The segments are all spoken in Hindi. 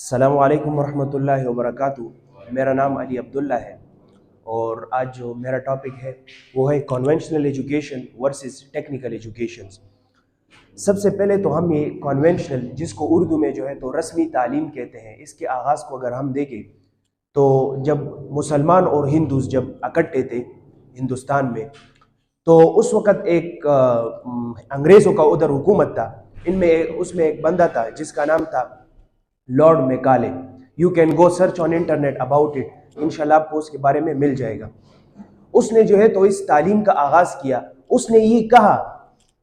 अस्सलामु अलैकुम वरहमतुल्लाहि वबरकातुहू। मेरा नाम अली अब्दुल्ला है और आज जो मेरा टॉपिक है वो है conventional education versus technical education. सबसे पहले तो हम ये कन्वेंशनल, जिसको उर्दू में जो है तो रस्मी तालीम कहते हैं, इसके आगाज़ को अगर हम देखें तो जब मुसलमान और हिंदूस जब इकट्ठे थे हिंदुस्तान में, तो उस वक़्त एक अंग्रेज़ों का उधर हुकूमत था। उसमें एक बंदा था जिसका नाम था Lord Macaulay. You can go search on internet about it, इंशाल्लाह आपको उसके बारे में मिल जाएगा। उसने जो है तो इस तालीम का आगाज़ किया। उसने ये कहा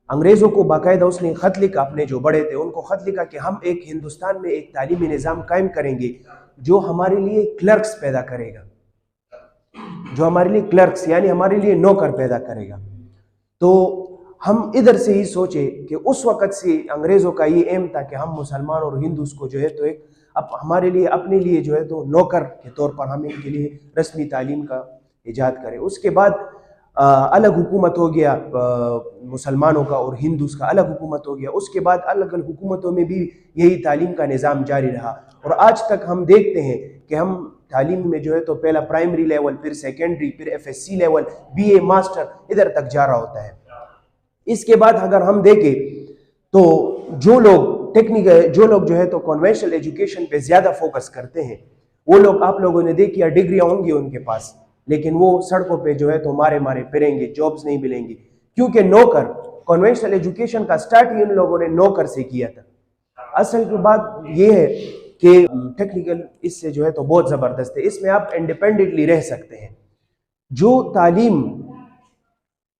अंग्रेज़ों को, बाकायदा उसने ख़त लिखा, अपने जो बड़े थे उनको ख़त लिखा कि हम एक हिंदुस्तान में एक तालीमी निज़ाम कायम करेंगे जो हमारे लिए क्लर्क्स पैदा करेगा, जो हमारे लिए क्लर्क्स यानी हमारे लिए नौकर पैदा करेगा। तो हम इधर से ही सोचे कि उस वक़्त से अंग्रेज़ों का ये एम था कि हम मुसलमान और हिंदूस को जो है तो एक हमारे लिए अपने लिए जो है तो नौकर के तौर पर हम इनके लिए रस्मी तालीम का ईजाद करें। उसके बाद अलग हुकूमत हो गया, मुसलमानों का और हिंदूस का अलग हुकूमत हो गया। उसके बाद अलग अलग हुकूमतों में भी यही तालीम का निज़ाम जारी रहा और आज तक हम देखते हैं कि हम तालीम में जो है तो पहला प्राइमरी लेवल, फिर सेकेंडरी, फिर FSC लेवल, BA मास्टर, इधर तक जा रहा होता है। इसके बाद अगर हम देखें तो जो लोग जो है तो कन्वेंशनल एजुकेशन पे ज़्यादा फोकस करते हैं, वो लोग, आप लोगों ने देखिए डिग्रियाँ होंगी उनके पास, लेकिन वो सड़कों पे जो है तो मारे मारे फिरेंगे, जॉब्स नहीं मिलेंगी, क्योंकि नौकर, कन्वेंशनल एजुकेशन का स्टार्ट ही इन लोगों ने नौकर से किया था। असल की बात ये है कि टेक्निकल इससे जो है तो बहुत ज़बरदस्त है, इसमें आप इंडिपेंडेंटली रह सकते हैं। जो तालीम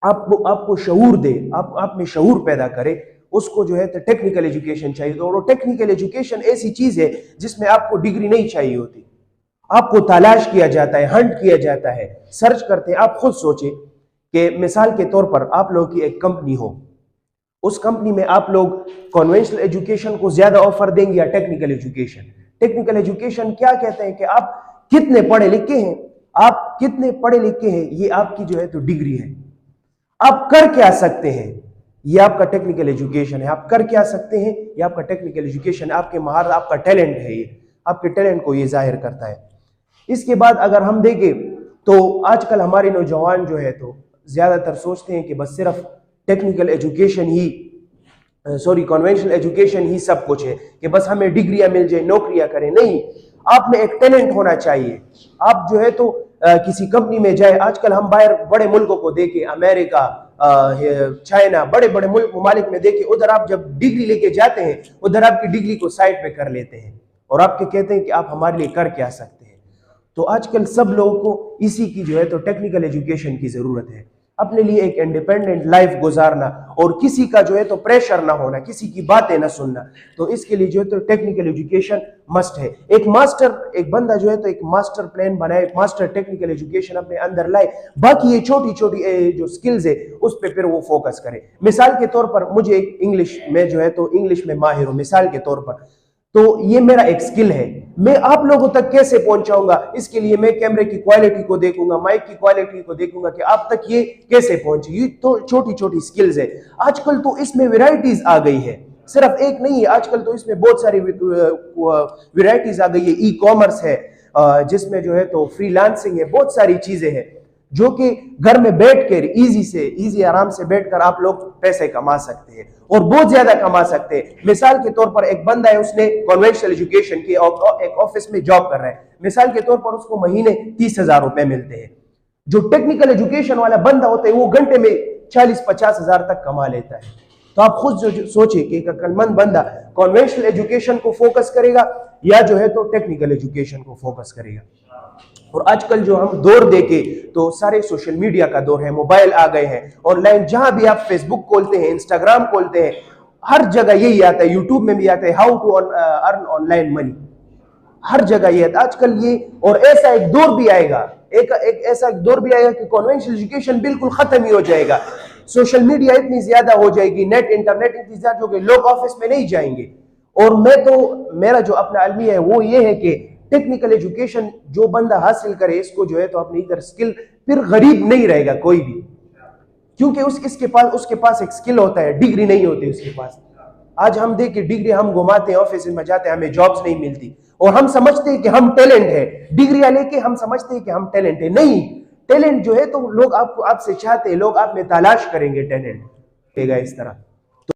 आपको शऊर दे, आप में शऊर पैदा करे, उसको जो है तो टेक्निकल एजुकेशन चाहिए। और वो टेक्निकल एजुकेशन ऐसी चीज़ है जिसमें आपको डिग्री नहीं चाहिए होती, आपको तलाश किया जाता है, हंट किया जाता है, सर्च करते हैं। आप खुद सोचें कि मिसाल के तौर पर आप लोगों की एक कंपनी हो, उस कंपनी में आप लोग कन्वेंशनल एजुकेशन को ज्यादा ऑफर देंगे या टेक्निकल एजुकेशन? टेक्निकल एजुकेशन क्या कहते हैं कि आप कितने पढ़े लिखे हैं, आप कितने पढ़े लिखे हैं, ये आपकी जो है तो डिग्री है। आप कर क्या सकते हैं, ये आपका टेक्निकल एजुकेशन है। आप कर क्या सकते हैं, ये आपका टेक्निकल एजुकेशन है। आपके महारत, आपका टैलेंट है, ये आपके टैलेंट को ये जाहिर करता है। इसके बाद अगर हम देखें तो आजकल हमारे नौजवान जो है तो ज्यादातर सोचते हैं कि बस सिर्फ टेक्निकल एजुकेशन ही, कन्वेंशनल एजुकेशन ही सब कुछ है, कि बस हमें डिग्रियां मिल जाए, नौकरियां करें। नहीं, आप में एक टैलेंट होना चाहिए। आप जो है तो किसी कंपनी में जाए, आजकल हम बाहर बड़े मुल्कों को देखें, अमेरिका, चाइना, बड़े बड़े ममालिक में देखें, उधर आप जब डिग्री लेके जाते हैं, उधर आपकी डिग्री को साइड पे कर लेते हैं और आपके कहते हैं कि आप हमारे लिए कर क्या सकते हैं। तो आजकल सब लोगों को इसी की जो है तो टेक्निकल एजुकेशन की जरूरत है, अपने लिए एक इंडिपेंडेंट लाइफ गुजारना और किसी का जो है तो प्रेशर ना होना, किसी की बातें ना सुनना। तो इसके लिए जो है तो टेक्निकल एजुकेशन मस्ट है। एक बंदा जो है तो एक मास्टर प्लान बनाए, मास्टर टेक्निकल एजुकेशन अपने अंदर लाए, बाकी ये छोटी छोटी जो स्किल्स है उस पर फिर वो फोकस करे। मिसाल के तौर पर मुझे एक इंग्लिश में जो है तो इंग्लिश में माहिर हूँ, मिसाल के तौर पर, तो ये मेरा एक स्किल है। मैं आप लोगों तक कैसे पहुंचाऊंगा, इसके लिए मैं कैमरे की क्वालिटी को देखूंगा, माइक की क्वालिटी को देखूंगा कि आप तक ये कैसे पहुंचे। ये तो छोटी छोटी स्किल्स है। आजकल तो इसमें वैरायटीज आ गई है, सिर्फ एक नहीं है, आजकल तो इसमें बहुत सारी वैरायटीज आ गई है। ई कॉमर्स है, जिसमें जो है तो फ्रीलांसिंग है, बहुत सारी चीजें हैं जो कि घर में बैठकर इजी आराम से बैठकर आप लोग पैसे कमा सकते हैं और बहुत ज्यादा कमा सकते हैं। मिसाल के तौर पर एक बंदा है, उसने कन्वेंशनल एजुकेशन की एक ऑफिस में जॉब कर रहा है, मिसाल के तौर पर उसको महीने 30,000 रुपए मिलते हैं। जो टेक्निकल एजुकेशन वाला बंदा होता है वो घंटे में 40-50 हजार तक कमा लेता है। तो आप खुद जो सोचिए कि एक अक्लमंद बंदा कन्वेंशनल एजुकेशन को फोकस करेगा या जो है तो टेक्निकल एजुकेशन को फोकस करेगा। और आजकल जो हम दौर देखे तो सारे सोशल मीडिया का दौर है, मोबाइल आ गए हैं, ऑनलाइन जहां भी आप फेसबुक खोलते हैं, इंस्टाग्राम खोलते हैं, हर जगह यही आता है, यूट्यूब में भी आता है, how to earn online money, हर जगह ये आता है आजकल ये। और ऐसा एक दौर भी आएगा, एक ऐसा एक दौर भी आएगा कि कन्वेंशनल एजुकेशन बिल्कुल खत्म ही हो जाएगा। सोशल मीडिया इतनी ज्यादा हो जाएगी, इंटरनेट इतनी ज्यादा हो गई, लोग ऑफिस में नहीं जाएंगे। और मेरा जो अपना अलमिया है वो ये है कि टेक्निकल एजुकेशन जो बंदा हासिल करे, इसको जो है तो अपनी इधर स्किल, फिर गरीब नहीं रहेगा कोई भी, क्योंकि उसके पास एक स्किल होता है, डिग्री नहीं होती उसके पास। आज हम देखिए डिग्री हम घुमाते हैं, ऑफिस में जाते हैं, हमें जॉब्स नहीं मिलती और हम समझते हैं कि हम टैलेंट है, डिग्री लेके हम समझते हैं कि हम टैलेंट है। नहीं, टैलेंट जो है तो लोग आपको आपसे चाहते हैं, लोग आप में तलाश करेंगे टैलेंट इस तरह।